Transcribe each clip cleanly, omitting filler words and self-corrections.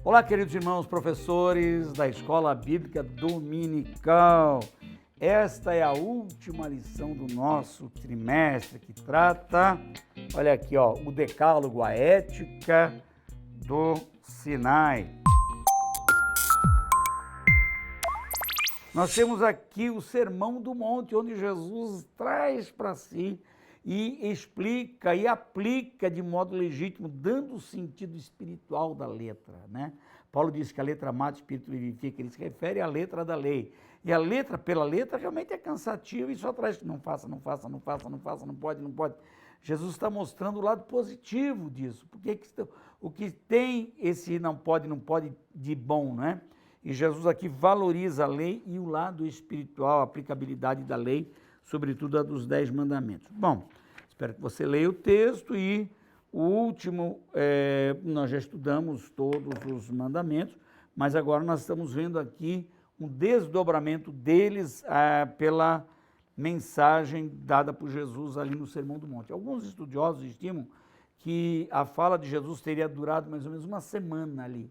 Olá, queridos irmãos professores da Escola Bíblica Dominical. Esta é a última lição do nosso trimestre que trata, olha aqui, o Decálogo, a ética do Sinai. Nós temos aqui o Sermão do Monte, onde Jesus traz para si e explica e aplica de modo legítimo, dando o sentido espiritual da letra, né? Paulo diz que a letra mata, o espírito vivifica, ele se refere à letra da lei. E a letra, pela letra, realmente é cansativa e só traz que não faça, não pode. Jesus está mostrando o lado positivo disso, porque o que tem esse não pode de bom, né? E Jesus aqui valoriza a lei e o lado espiritual, a aplicabilidade da lei, sobretudo a dos 10 mandamentos. Bom, espero que você leia o texto e o último, nós já estudamos todos os mandamentos, mas agora nós estamos vendo aqui um desdobramento deles pela mensagem dada por Jesus ali no Sermão do Monte. Alguns estudiosos estimam que a fala de Jesus teria durado mais ou menos uma semana ali,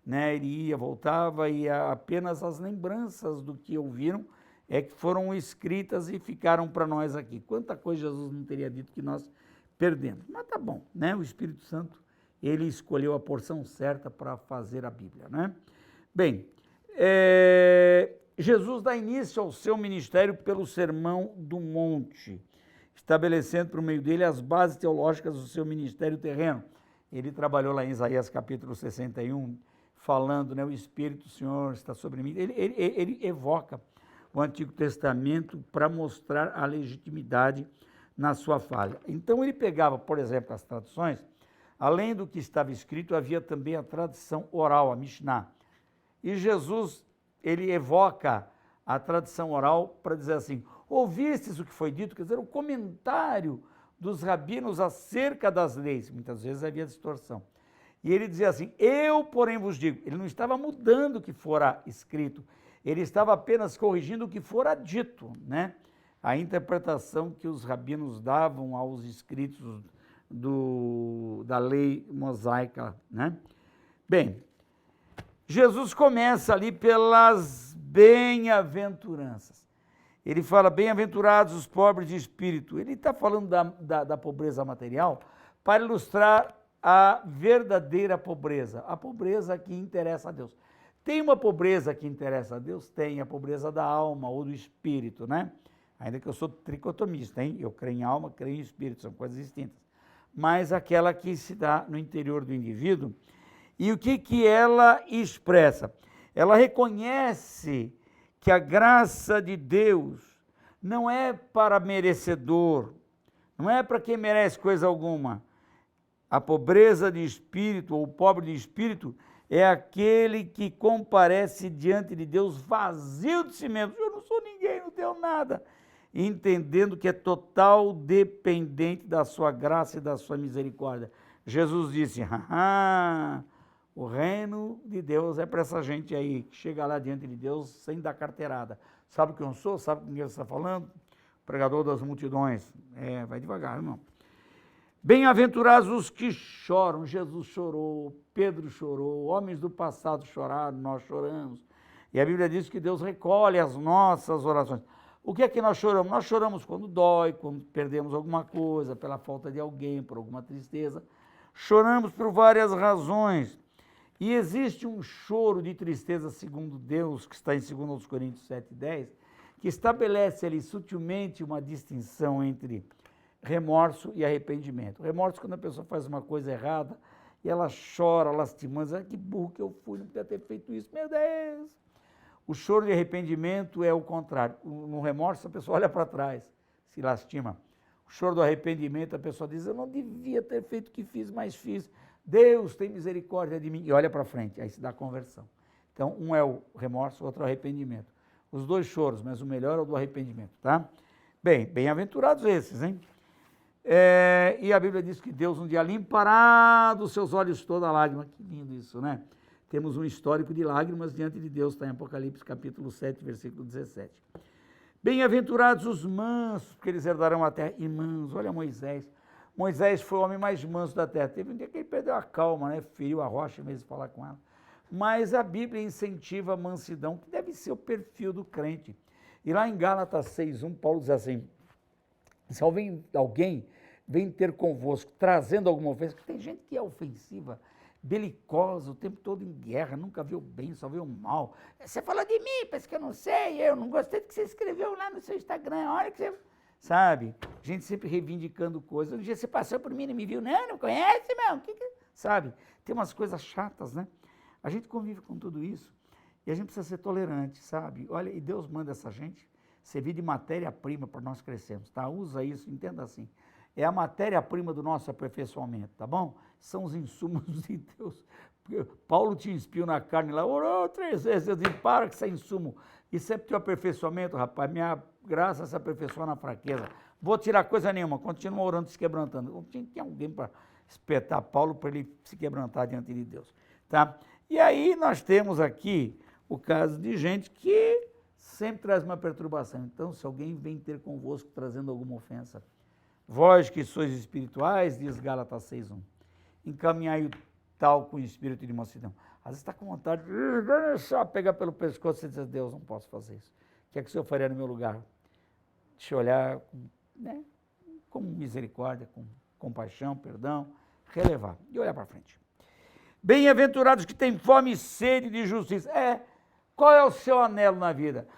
né? Ele ia, voltava e apenas as lembranças do que ouviram que foram escritas e ficaram para nós aqui. Quanta coisa Jesus não teria dito que nós perdemos. Mas tá bom, né? O Espírito Santo, ele escolheu a porção certa para fazer a Bíblia, né? Bem, Jesus dá início ao seu ministério pelo Sermão do Monte, estabelecendo por meio dele as bases teológicas do seu ministério terreno. Ele trabalhou lá em Isaías capítulo 61, falando, né? O Espírito do Senhor está sobre mim. Ele evoca o Antigo Testamento para mostrar a legitimidade na sua fala. Então ele pegava, por exemplo, as traduções, além do que estava escrito, havia também a tradição oral, a Mishnah. E Jesus, ele evoca a tradição oral para dizer assim, ouvistes o que foi dito, quer dizer, o comentário dos rabinos acerca das leis. Muitas vezes havia distorção. E ele dizia assim, eu, porém, vos digo. Ele não estava mudando o que fora escrito, ele estava apenas corrigindo o que fora dito, né? A interpretação que os rabinos davam aos escritos da lei mosaica, né? Bem, Jesus começa ali pelas bem-aventuranças. Ele fala, bem-aventurados os pobres de espírito. Ele está falando da pobreza material para ilustrar a verdadeira pobreza, a pobreza que interessa a Deus. Tem uma pobreza que interessa a Deus? Tem, a pobreza da alma ou do espírito, né? Ainda que eu sou tricotomista, hein? Eu creio em alma, creio em espírito, são coisas distintas. Mas aquela que se dá no interior do indivíduo. E o que ela expressa? Ela reconhece que a graça de Deus não é para merecedor, não é para quem merece coisa alguma. A pobreza de espírito, ou o pobre de espírito, é aquele que comparece diante de Deus vazio de si mesmo. Eu não sou ninguém, não tenho nada. Entendendo que é total dependente da sua graça e da sua misericórdia. Jesus disse, o reino de Deus é para essa gente aí, que chega lá diante de Deus sem dar carteirada. Sabe quem eu sou? Sabe com quem você está falando? Pregador das multidões. Vai devagar, irmão. Bem-aventurados os que choram. Jesus chorou, Pedro chorou, homens do passado choraram, nós choramos. E a Bíblia diz que Deus recolhe as nossas orações. O que é que nós choramos? Nós choramos quando dói, quando perdemos alguma coisa, pela falta de alguém, por alguma tristeza. Choramos por várias razões. E existe um choro de tristeza segundo Deus, que está em 2 Coríntios 7:10, que estabelece ali sutilmente uma distinção entre remorso e arrependimento. Remorso quando a pessoa faz uma coisa errada e ela chora, lastimando, que burro que eu fui, não podia ter feito isso, meu Deus. O choro de arrependimento é o contrário. No remorso a pessoa olha para trás, se lastima. O choro do arrependimento a pessoa diz, eu não devia ter feito o que fiz, mas fiz. Deus tem misericórdia de mim. E olha para frente, aí se dá a conversão. Então um é o remorso, o outro é o arrependimento. Os dois choros, mas o melhor é o do arrependimento, tá? Bem, bem-aventurados esses, hein? E a Bíblia diz que Deus um dia limpará dos seus olhos toda lágrima. Que lindo isso, né? Temos um histórico de lágrimas diante de Deus, está em Apocalipse capítulo 7, versículo 17. Bem-aventurados os mansos, porque eles herdarão a terra. E mansos, olha Moisés. Moisés foi o homem mais manso da terra. Teve um dia que ele perdeu a calma, né? Feriu a rocha em vez de falar com ela. Mas a Bíblia incentiva a mansidão, que deve ser o perfil do crente. E lá em Gálatas 6:1, Paulo diz assim, se alguém vem ter convosco trazendo alguma ofensa, porque tem gente que é ofensiva, belicosa, o tempo todo em guerra, nunca viu o bem, só viu o mal. Você falou de mim, parece que eu não sei, eu não gostei do que você escreveu lá no seu Instagram, olha que você... Sabe? Gente sempre reivindicando coisas. Um dia você passou por mim e não me viu, não conhece, meu? Sabe? Tem umas coisas chatas, né? A gente convive com tudo isso e a gente precisa ser tolerante, sabe? Olha, e Deus manda essa gente servir de matéria-prima para nós crescermos, tá? Usa isso, entenda assim. É a matéria-prima do nosso aperfeiçoamento, tá bom? São os insumos de Deus. Paulo tinha espinho na carne lá, orou 3 vezes, eu disse, para que isso é insumo. Isso é teu aperfeiçoamento, rapaz, minha graça se aperfeiçoa na fraqueza. Vou tirar coisa nenhuma, continua orando, se quebrantando. Tinha alguém para espetar Paulo para ele se quebrantar diante de Deus, tá? E aí nós temos aqui o caso de gente que sempre traz uma perturbação. Então, se alguém vem ter convosco trazendo alguma ofensa, vós que sois espirituais, diz Gálatas 6:1, encaminhai o tal com espírito de mansidão. Às vezes está com vontade de só pegar pelo pescoço e dizer, Deus, não posso fazer isso. O que é que o Senhor faria no meu lugar? Deixa eu olhar, né, com misericórdia, com compaixão, perdão, relevar e olhar para frente. Bem-aventurados que têm fome e sede de justiça. Qual é o seu anelo na vida?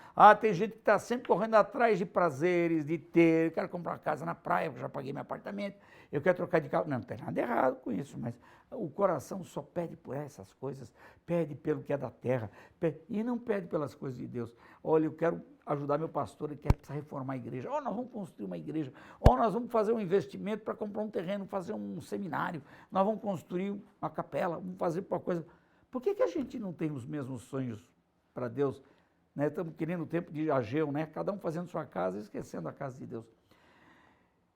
Tem gente que está sempre correndo atrás de prazeres, de ter, eu quero comprar uma casa na praia, eu já paguei meu apartamento, eu quero trocar de carro. Não tem nada errado com isso, mas o coração só pede por essas coisas, pede pelo que é da terra, e não pede pelas coisas de Deus. Olha, eu quero ajudar meu pastor, ele quer reformar a igreja, nós vamos construir uma igreja, nós vamos fazer um investimento para comprar um terreno, fazer um seminário, nós vamos construir uma capela, vamos fazer uma coisa. Por que a gente não tem os mesmos sonhos para Deus? Né? Estamos querendo o tempo de Ageu, né? Cada um fazendo sua casa e esquecendo a casa de Deus.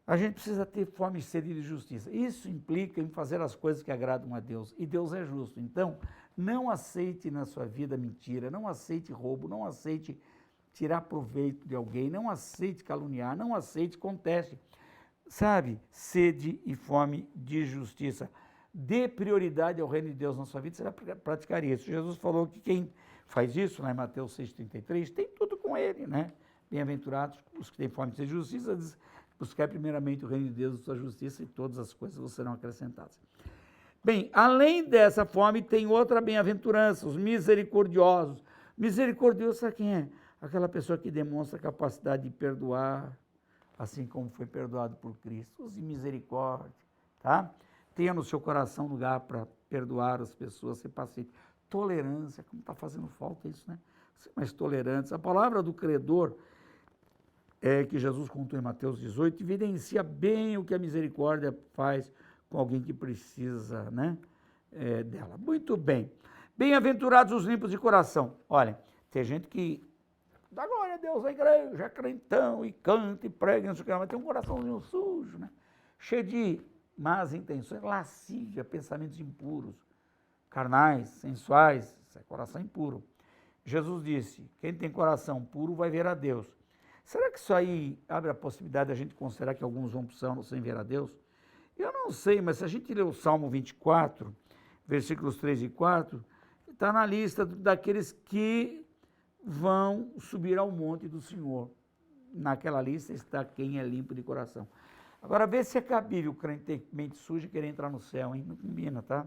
A gente precisa ter fome e sede de justiça. Isso implica em fazer as coisas que agradam a Deus. E Deus é justo. Então, não aceite na sua vida mentira, não aceite roubo, não aceite tirar proveito de alguém, não aceite caluniar, não aceite conteste. Sabe? Sede e fome de justiça. Dê prioridade ao reino de Deus na sua vida, você vai praticar isso. Jesus falou que quem faz isso, lá em Mateus 6,33, tem tudo com ele, né? Bem-aventurados os que têm fome de justiça, buscar primeiramente o reino de Deus e sua justiça e todas as coisas vos serão acrescentadas. Bem, além dessa fome, tem outra bem-aventurança, os misericordiosos. Misericordioso, sabe quem é? Aquela pessoa que demonstra a capacidade de perdoar, assim como foi perdoado por Cristo. Use misericórdia, tá? Tenha no seu coração lugar para perdoar as pessoas, ser paciente. Tolerância, como está fazendo falta isso, né? Ser mais tolerantes. A palavra do credor, que Jesus contou em Mateus 18, evidencia bem o que a misericórdia faz com alguém que precisa, né, dela. Muito bem. Bem-aventurados os limpos de coração. Olha, tem gente que dá glória a Deus na igreja, é crentão, e canta, e prega, não sei o que, mas tem um coraçãozinho sujo, né? Cheio de más intenções, lascívia, pensamentos impuros, carnais, sensuais, isso é coração impuro. Jesus disse, quem tem coração puro vai ver a Deus. Será que isso aí abre a possibilidade de a gente considerar que alguns vão para o céu sem ver a Deus? Eu não sei, mas se a gente ler o Salmo 24, versículos 3 e 4, está na lista daqueles que vão subir ao monte do Senhor. Naquela lista está quem é limpo de coração. Agora, vê se é cabível o crente ter mente suja e querer entrar no céu, hein? Não combina, tá?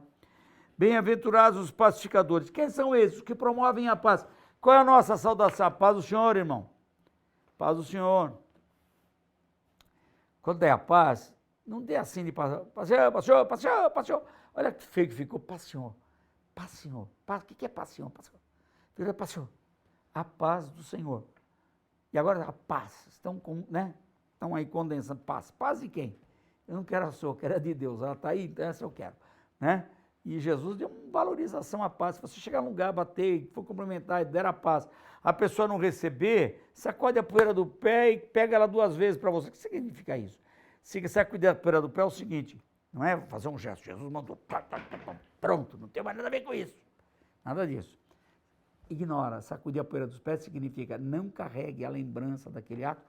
Bem-aventurados os pacificadores. Quem são esses? Os que promovem a paz. Qual é a nossa saudação? A paz do Senhor, irmão. Paz do Senhor. Quando é a paz, não dê assim de paz. Paz, Senhor, paz, Senhor, paz, Senhor. Olha que feio que ficou. Paz, Senhor. Paz, Senhor. Paz, o que é paz, Senhor? Paz, Senhor. Fica, paz, Senhor. A paz do Senhor. E agora a paz. Estão aí condensando paz. Paz de quem? Eu não quero a sua, eu quero a de Deus. Ela está aí, então essa eu quero. Né? E Jesus deu uma valorização à paz. Se você chegar num lugar, bater, for cumprimentar e der a paz, a pessoa não receber, sacode a poeira do pé e pega ela 2 vezes para você. O que significa isso? Se sacudir a poeira do pé é o seguinte, não é fazer um gesto. Jesus mandou, pronto, não tem mais nada a ver com isso. Nada disso. Ignora, sacudir a poeira dos pés significa não carregue a lembrança daquele ato,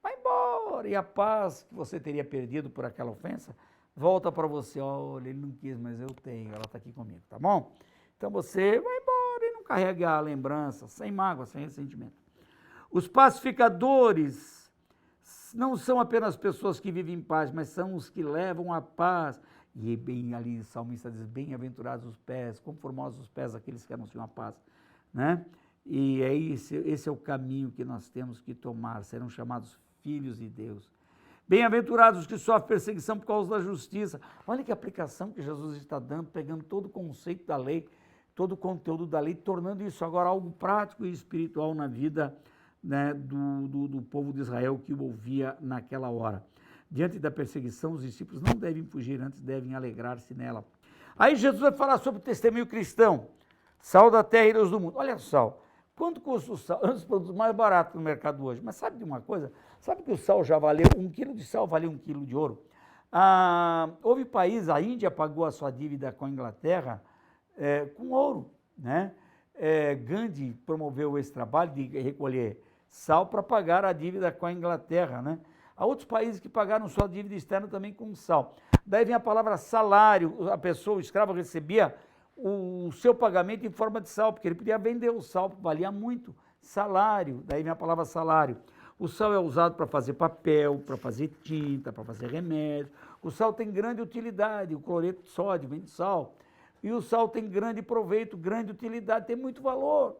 vai embora. E a paz que você teria perdido por aquela ofensa, volta para você. Olha, ele não quis, mas eu tenho, ela está aqui comigo, tá bom? Então você vai embora e não carrega a lembrança, sem mágoa, sem ressentimento. Os pacificadores não são apenas pessoas que vivem em paz, mas são os que levam a paz. E bem ali o salmista diz, bem-aventurados os pés, conformosos os pés daqueles que anunciam a paz, né? E é esse é o caminho que nós temos que tomar, serão chamados filhos de Deus. Bem-aventurados os que sofrem perseguição por causa da justiça. Olha que aplicação que Jesus está dando, pegando todo o conceito da lei, todo o conteúdo da lei, tornando isso agora algo prático e espiritual na vida, né, do povo de Israel que o ouvia naquela hora. Diante da perseguição, os discípulos não devem fugir, antes devem alegrar-se nela. Aí Jesus vai falar sobre o testemunho cristão, sal da terra e luz do mundo. Olha só, quanto custa o sal? É um dos produtos mais baratos no mercado hoje. Mas sabe de uma coisa? Sabe que o sal já valeu, 1 quilo de sal valeu 1 quilo de ouro? Houve país, a Índia pagou a sua dívida com a Inglaterra com ouro, né? Gandhi promoveu esse trabalho de recolher sal para pagar a dívida com a Inglaterra, né? Há outros países que pagaram sua dívida externa também com sal. Daí vem a palavra salário, a pessoa, o escravo, recebia o seu pagamento em forma de sal, porque ele podia vender o sal, valia muito. Salário, daí vem a palavra salário. O sal é usado para fazer papel, para fazer tinta, para fazer remédio. O sal tem grande utilidade, o cloreto de sódio vem de sal. E o sal tem grande proveito, grande utilidade, tem muito valor.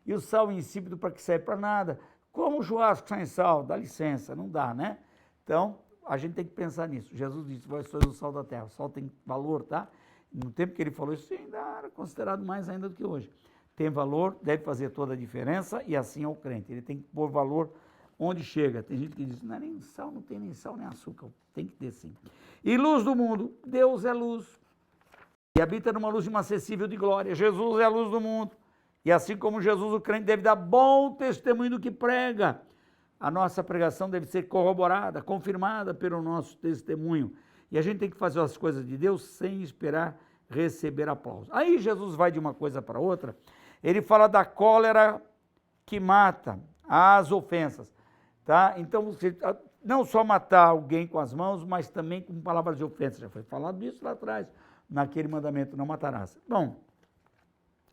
E o sal insípido para que serve para nada. Como o churrasco sem sal, dá licença, não dá, né? Então, a gente tem que pensar nisso. Jesus disse, vós sois o sal da terra. O sal tem valor, tá? No tempo que ele falou isso, ainda era considerado mais ainda do que hoje. Tem valor, deve fazer toda a diferença, e assim é o crente. Ele tem que pôr valor onde chega. Tem gente que diz, não é nem sal, não tem nem sal, nem açúcar. Tem que ter sim. E luz do mundo, Deus é luz. E habita numa luz inacessível de glória. Jesus é a luz do mundo. E assim como Jesus, o crente deve dar bom testemunho do que prega. A nossa pregação deve ser corroborada, confirmada pelo nosso testemunho. E a gente tem que fazer as coisas de Deus sem esperar receber aplauso. Aí Jesus vai de uma coisa para outra. Ele fala da cólera que mata, as ofensas. Tá? Então, você não só matar alguém com as mãos, mas também com palavras de ofensa. Já foi falado isso lá atrás, naquele mandamento, não matarás. Bom,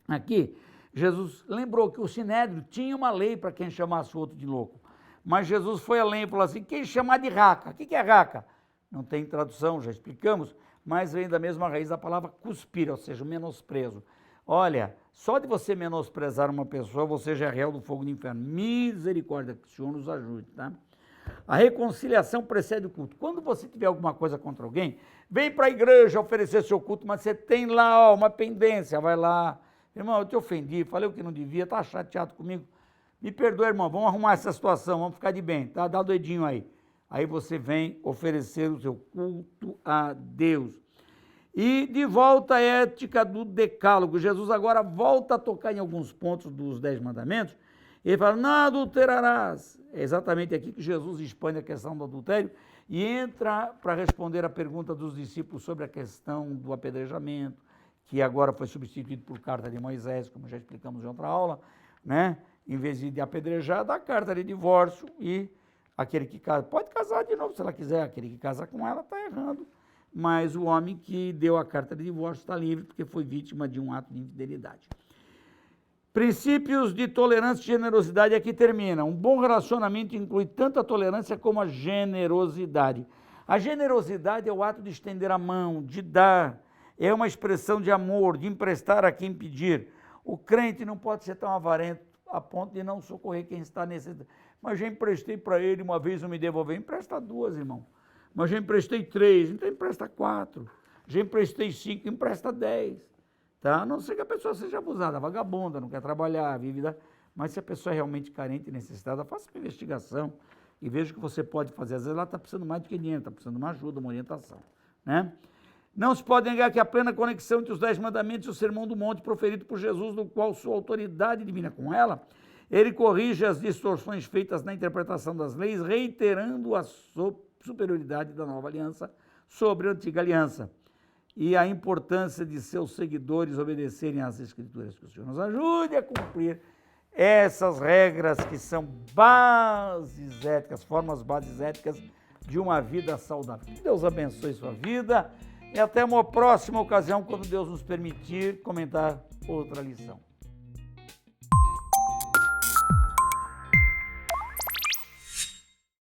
aqui Jesus lembrou que o Sinédrio tinha uma lei para quem chamasse o outro de louco. Mas Jesus foi além e falou assim, quem chamar de raca? O que é raca? Não tem tradução, já explicamos, mas vem da mesma raiz da palavra cuspir, ou seja, menosprezo. Olha, só de você menosprezar uma pessoa, você já é réu do fogo do inferno. Misericórdia, que o Senhor nos ajude, tá? A reconciliação precede o culto. Quando você tiver alguma coisa contra alguém, vem para a igreja oferecer seu culto, mas você tem lá uma pendência, vai lá. Irmão, eu te ofendi, falei o que não devia, tá chateado comigo? Me perdoa, irmão, vamos arrumar essa situação, vamos ficar de bem, tá? Dá o dedinho aí. Aí você vem oferecer o seu culto a Deus. E de volta à ética do decálogo. Jesus agora volta a tocar em alguns pontos dos 10 mandamentos. Ele fala, não adulterarás. É exatamente aqui que Jesus expande a questão do adultério e entra para responder a pergunta dos discípulos sobre a questão do apedrejamento, que agora foi substituído por carta de Moisés, como já explicamos em outra aula, né? Em vez de apedrejar, dá carta de divórcio e aquele que casa, pode casar de novo se ela quiser, aquele que casa com ela está errando, mas o homem que deu a carta de divórcio está livre porque foi vítima de um ato de infidelidade. Princípios de tolerância e generosidade aqui termina. Um bom relacionamento inclui tanto a tolerância como a generosidade. A generosidade é o ato de estender a mão, de dar, é uma expressão de amor, de emprestar a quem pedir. O crente não pode ser tão avarento a ponto de não socorrer quem está necessitando. Mas já emprestei para ele, uma vez não me devolveu. Empresta 2, irmão. Mas já emprestei 3, então empresta 4. Já emprestei 5, empresta 10. Tá? A não ser que a pessoa seja abusada, vagabunda, não quer trabalhar, vive da... Mas se a pessoa é realmente carente e necessitada, faça uma investigação e veja o que você pode fazer. Às vezes ela está precisando mais do que dinheiro, está precisando de uma ajuda, uma orientação. Né? Não se pode negar que a plena conexão entre os 10 mandamentos e o Sermão do Monte proferido por Jesus, no qual sua autoridade divina com ela, ele corrige as distorções feitas na interpretação das leis, reiterando a superioridade da nova aliança sobre a antiga aliança e a importância de seus seguidores obedecerem às Escrituras. Que o Senhor nos ajude a cumprir essas regras que são bases éticas, formas bases éticas de uma vida saudável. Que Deus abençoe sua vida e até uma próxima ocasião, quando Deus nos permitir comentar outra lição.